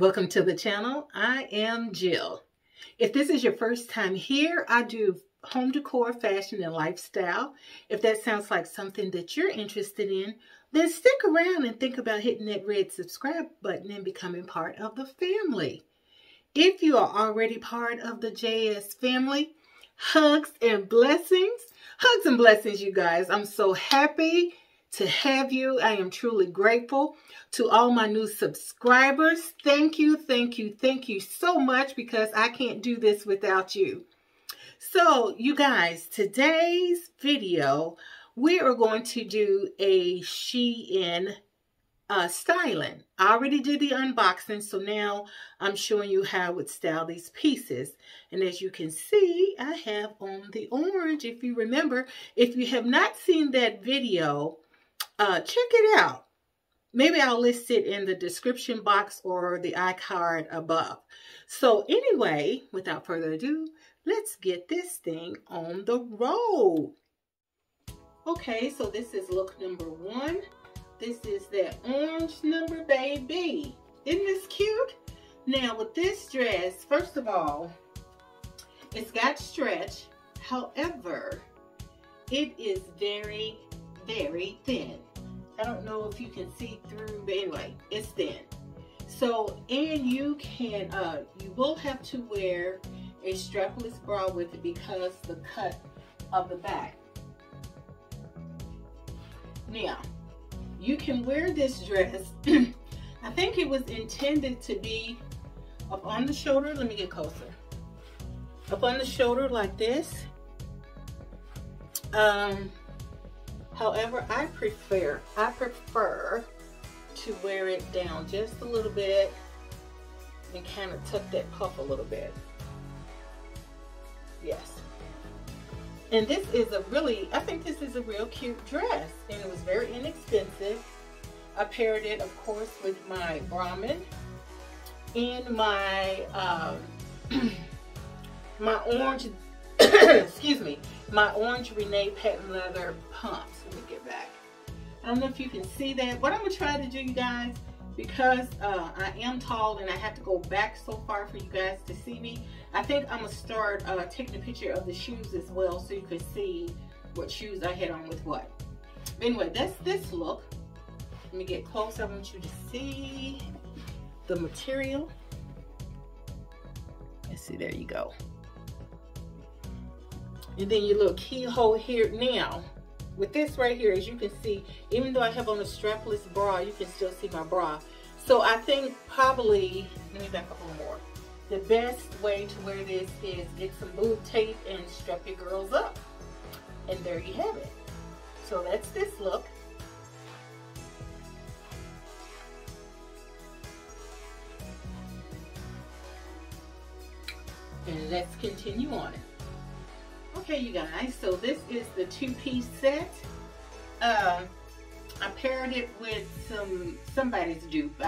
Welcome to the channel. I am Jill. If this is your first time here, I do home decor, fashion, and lifestyle. If that sounds like something that you're interested in, then stick around and think about hitting that red subscribe button and becoming part of the family. If you are already part of the JS family, hugs and blessings. Hugs and blessings, you guys. I'm so happy to have you. I am truly grateful. To all my new subscribers, thank you so much, because I can't do this without you. So, you guys, today's video, we are going to do a Shein styling. I already did the unboxing, so now I'm showing you how I would style these pieces. And as you can see, I have on the orange. If you remember, if you have not seen that video, check it out. Maybe I'll list it in the description box or the iCard above. So anyway, without further ado, let's get this thing on the road. Okay, so this is look number one. This is that orange number, baby. Isn't this cute? Now with this dress, first of all, it's got stretch. However, it is very, very thin. I don't know if you can see through, but anyway, it's thin. So, and you can, you will have to wear a strapless bra with it because the cut of the back. Now, you can wear this dress. I think it was intended to be up on the shoulder. Let me get closer. Up on the shoulder like this. However, I prefer to wear it down just a little bit and kind of tuck that puff a little bit. Yes. And this is a really, I think this is a real cute dress, and it was very inexpensive. I paired it, of course, with my Brahmin and my my orange excuse me, my orange Renee patent leather pumps. Let me get back. I don't know if you can see that. What I'm going to try to do, you guys, because I am tall and I have to go back so far for you guys to see me, I think I'm going to start taking a picture of the shoes as well, so you can see what shoes I had on with what. Anyway, that's this look. Let me get close. I want you to see the material. Let's see, there you go. And then your little keyhole here. Now, with this right here, as you can see, even though I have on a strapless bra, you can still see my bra. So I think probably, let me back up a little more. The best way to wear this is get some boob tape and strap your girls up. And there you have it. So that's this look. And let's continue on it. Okay, you guys, so this is the two-piece set. I paired it with somebody's dupe.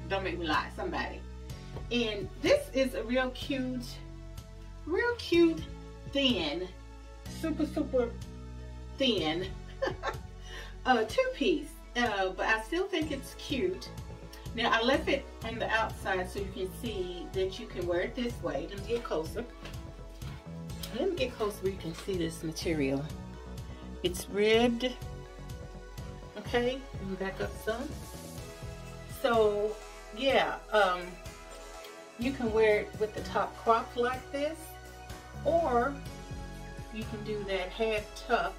Don't make me lie, somebody. And this is a real cute, thin, super thin two-piece. But I still think it's cute. Now, I left it on the outside so you can see that you can wear it this way. Let me get closer. Let me get close where you can see this material. It's ribbed. Okay, let me back up some. So, yeah, you can wear it with the top cropped like this, or you can do that half tuck.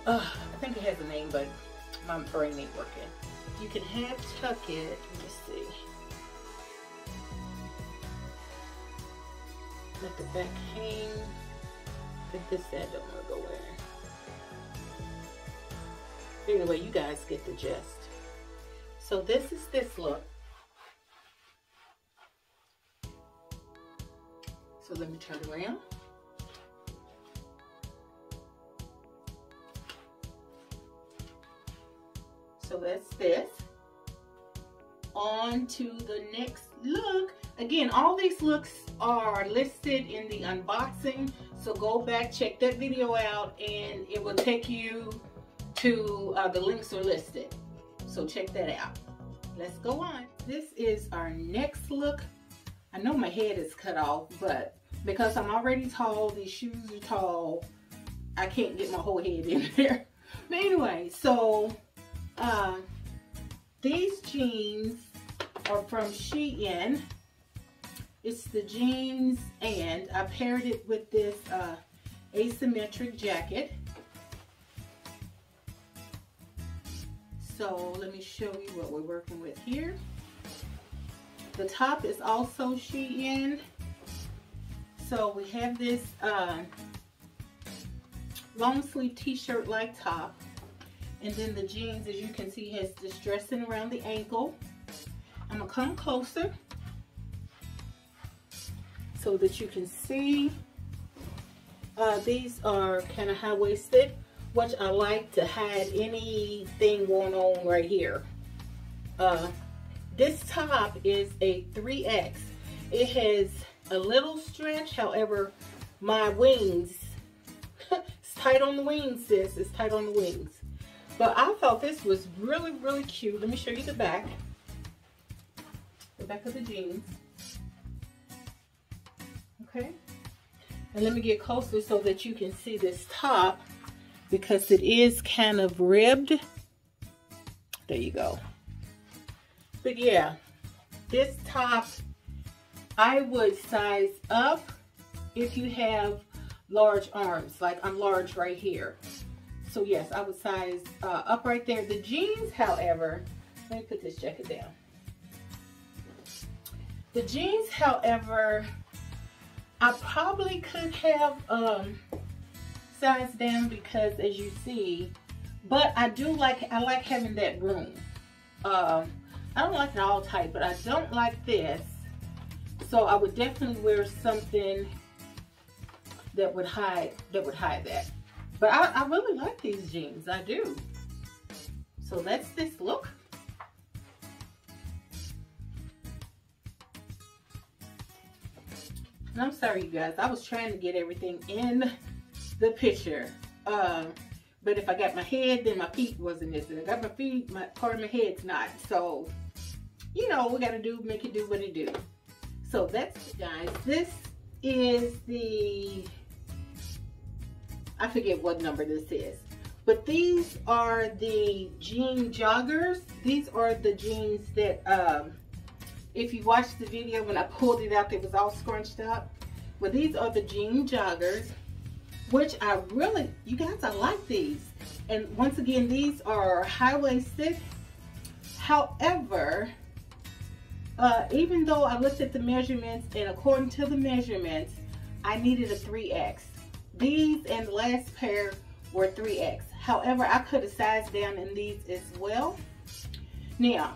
I think it has a name, but my brain ain't working. You can half tuck it. Let me see. Let the back hang. I think this side don't want to go in. Anyway, you guys get the gist. So this is this look. So let me turn around. So that's this. On to the next look. Again, all these looks are listed in the unboxing, so go back, check that video out, and it will take you to the links are listed. So check that out. Let's go on. this is our next look. I know my head is cut off, but because I'm already tall, these shoes are tall, I can't get my whole head in there. But anyway, so these jeans are from Shein. It's the jeans, and I paired it with this asymmetric jacket. So let me show you what we're working with here. The top is also Shein. So we have this long sleeve t-shirt like top, and then the jeans, as you can see, has distressing around the ankle. I'm gonna come closer so that you can see. These are kind of high-waisted, which I like to hide anything going on right here. This top is a 3X. It has a little stretch, however, my wings, it's tight on the wings, sis. It's tight on the wings. But I thought this was really, really cute. Let me show you the back. The back of the jeans. Okay. And let me get closer so that you can see this top, because it is kind of ribbed. There you go. But yeah, this top, I would size up if you have large arms. Like I'm large right here. So yes, I would size up right there. The jeans, however, let me put this jacket down. The jeans, however, I probably could have sized down, because as you see, but I like having that room. I don't like it all tight, but I don't like this. So I would definitely wear something that would hide that. But I really like these jeans, I do. So that's this look. And I'm sorry, you guys, I was trying to get everything in the picture. But if I got my head, then my feet wasn't this. If I got my feet, part of my head's not. So, you know, we gotta make it do what it do. So that's it, guys. This is the, I forget what number this is, but these are the jean joggers. These are the jeans that, if you watched the video when I pulled it out, it was all scrunched up. But these are the jean joggers, which I really, you guys, I like these. And once again, these are high-waisted. However, even though I looked at the measurements, and according to the measurements, I needed a 3X. These and the last pair were 3X. However, I could have sized down in these as well. Now,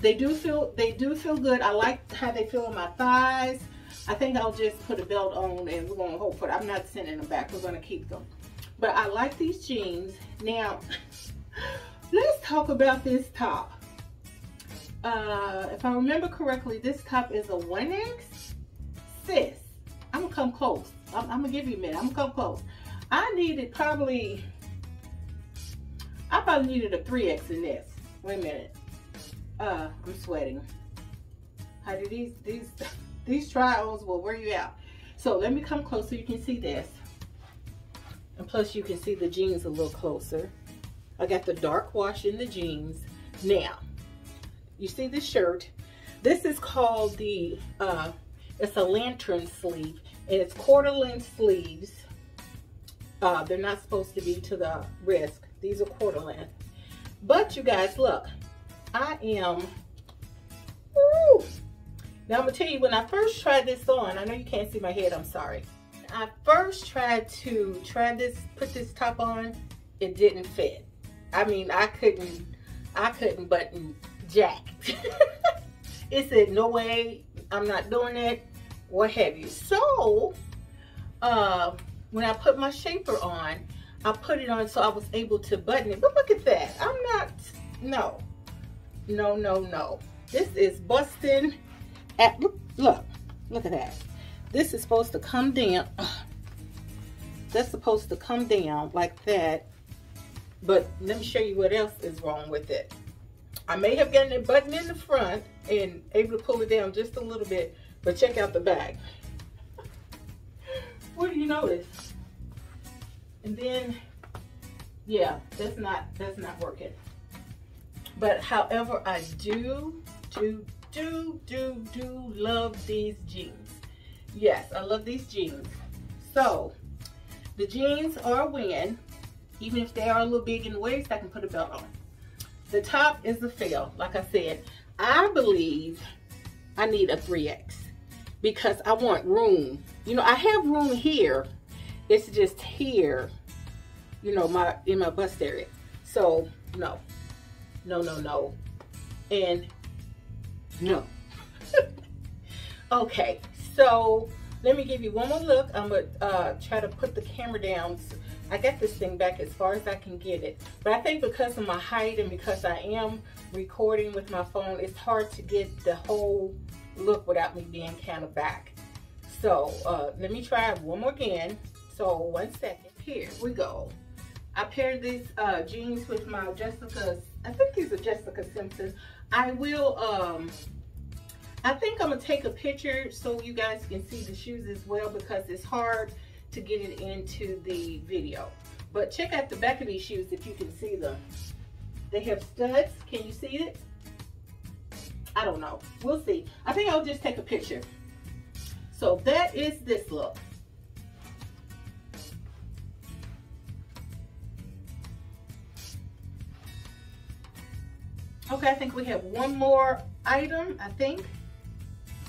they do feel good. I like how they feel on my thighs. I think I'll just put a belt on, and we're gonna hope for it. I'm not sending them back. We're gonna keep them. But I like these jeans. Now, let's talk about this top. If I remember correctly, this top is a 1X. Sis, I'm gonna come close. I'm gonna give you a minute. I'm gonna come close. I probably needed a 3X in this. Wait a minute. I'm sweating. How do these try-ons will wear you out. So let me come closer so you can see this. And plus you can see the jeans a little closer. I got the dark wash in the jeans. Now, you see the shirt. This is called the, it's a lantern sleeve. And it's quarter-length sleeves. They're not supposed to be to the wrist. These are quarter-length. But you guys, look. I am, woo. Now I'm gonna tell you, when I first tried this on, I know you can't see my head, I'm sorry. I first tried to put this top on, it didn't fit. I mean, I couldn't button jack. It said, no way, I'm not doing it, what have you. So, when I put my shaper on, I put it on so I was able to button it. But look at that, I'm not, no. No. This is busting at, look at that. This is supposed to come down. That's supposed to come down like that. But let me show you what else is wrong with it. I may have gotten it buttoned in the front and able to pull it down just a little bit, but check out the back. What do you notice? And then, yeah, that's not working. But however, I do love these jeans. Yes, I love these jeans. So the jeans are a win. Even if they are a little big in the waist, I can put a belt on. The top is a fail. Like I said, I believe I need a 3X because I want room. You know, I have room here. It's just here, you know, in my bust area. So no, and no. Okay, so let me give you one more look. I'm gonna try to put the camera down. I got this thing back as far as I can get it. But I think because of my height and because I am recording with my phone, it's hard to get the whole look without me being kind of back. So let me try one more again. So 1 second. Here we go. I paired these jeans with my Jessica, I think these are Jessica Simpson. I will, I think I'm gonna take a picture so you guys can see the shoes as well because it's hard to get it into the video. But check out the back of these shoes if you can see them. They have studs. Can you see it? I don't know. We'll see. I think I'll just take a picture. So that is this look. Okay, I think we have one more item, I think.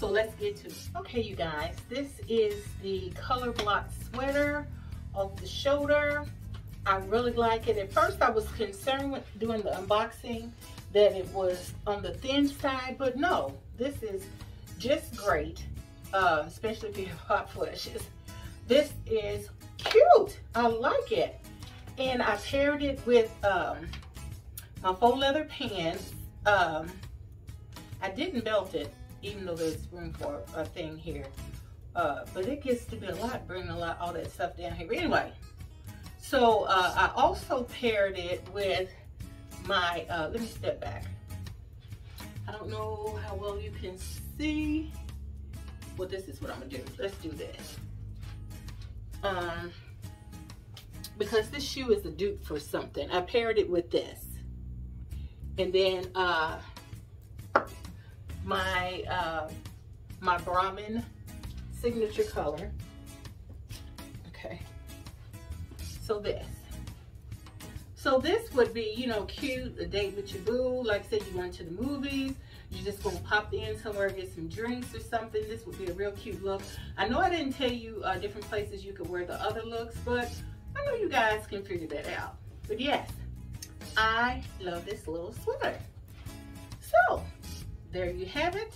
So let's get to it. Okay, you guys, this is the color block sweater off the shoulder. I really like it. At first I was concerned with doing the unboxing that it was on the thin side, but no, this is just great, especially if you have hot flashes. This is cute. I like it. And I paired it with my faux leather pants. I didn't belt it, even though there's room for a thing here. But it gets to be a lot, bringing all that stuff down here. But anyway, so I also paired it with my, let me step back. I don't know how well you can see. Well, this is what I'm gonna do. Let's do this. Because this shoe is a dupe for something. I paired it with this. And then my Brahmin signature color. Okay. So this would be, you know, cute, a date with your boo. Like say you went to the movies, you're just gonna pop in somewhere, get some drinks or something. This would be a real cute look. I know I didn't tell you different places you could wear the other looks, but I know you guys can figure that out. But yes, I love this little sweater. So there you have it.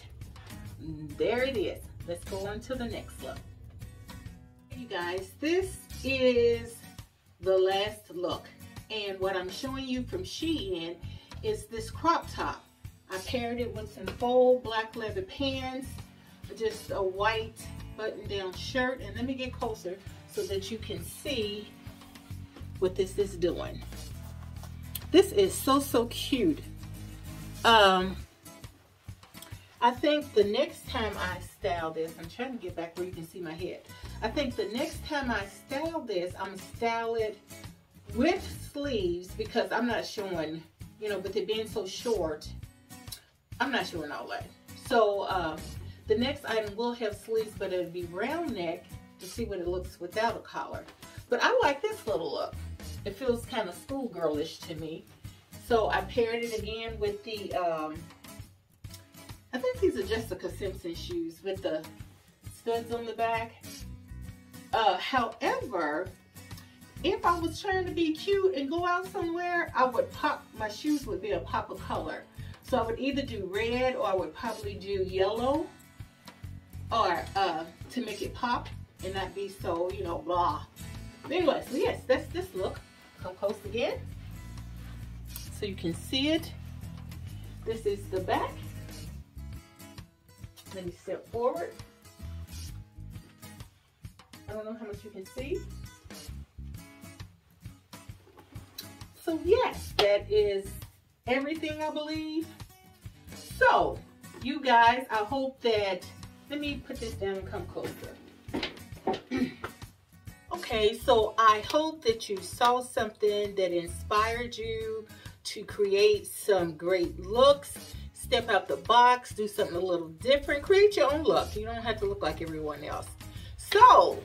There it is. Let's go on to the next look. You guys, this is the last look. And what I'm showing you from Shein is this crop top. I paired it with some faux black leather pants, just a white button-down shirt. And let me get closer so that you can see what this is doing. This is so cute. I think the next time I style this, I'm trying to get back where you can see my head. I think the next time I style this, I'm gonna style it with sleeves because I'm not showing, you know, with it being so short, I'm not showing all that. So the next item will have sleeves, but it'll be round neck to see what it looks without a collar. But I like this little look. It feels kind of schoolgirlish to me. So I paired it again with the, I think these are Jessica Simpson shoes with the studs on the back. However, if I was trying to be cute and go out somewhere, I would pop, my shoes would be a pop of color. So I would either do red or I would probably do yellow or to make it pop and not be so, you know, blah. But anyway, so yes, that's this look. Come close again so you can see it. This is the back. Let me step forward. I don't know how much you can see. So yes, that is everything, I believe. So, you guys, I hope that, let me put this down and come closer. Okay, so I hope that you saw something that inspired you to create some great looks. Step out the box, do something a little different, create your own look. You don't have to look like everyone else. So,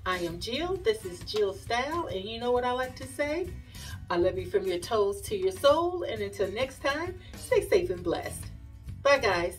I am Jill, this is Jill Style, and you know what I like to say? I love you from your toes to your soul, and until next time, stay safe and blessed. Bye guys.